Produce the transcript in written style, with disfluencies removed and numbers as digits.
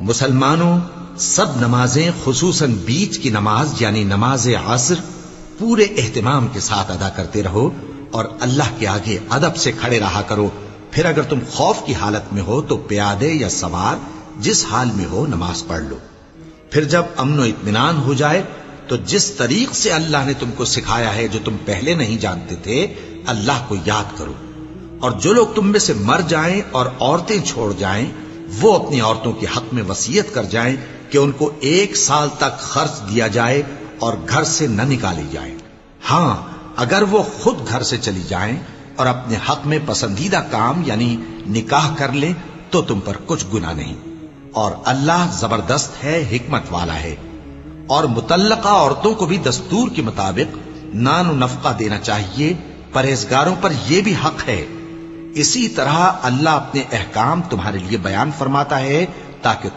مسلمانوں، سب نمازیں خصوصاً بیچ کی نماز یعنی نماز عصر پورے اہتمام کے ساتھ ادا کرتے رہو اور اللہ کے آگے ادب سے کھڑے رہا کرو. پھر اگر تم خوف کی حالت میں ہو تو پیادے یا سوار جس حال میں ہو نماز پڑھ لو. پھر جب امن و اطمینان ہو جائے تو جس طریق سے اللہ نے تم کو سکھایا ہے جو تم پہلے نہیں جانتے تھے اللہ کو یاد کرو. اور جو لوگ تم میں سے مر جائیں اور عورتیں چھوڑ جائیں وہ اپنی عورتوں کے حق میں وصیت کر جائیں کہ ان کو 1 سال تک خرچ دیا جائے اور گھر سے نہ نکالی جائیں. ہاں اگر وہ خود گھر سے چلی جائیں اور اپنے حق میں پسندیدہ کام یعنی نکاح کر لیں تو تم پر کچھ گناہ نہیں. اور اللہ زبردست ہے، حکمت والا ہے. اور مطلقہ عورتوں کو بھی دستور کے مطابق نان و نفقہ دینا چاہیے. پرہیزگاروں پر یہ بھی حق ہے. اسی طرح اللہ اپنے احکام تمہارے لیے بیان فرماتا ہے تاکہ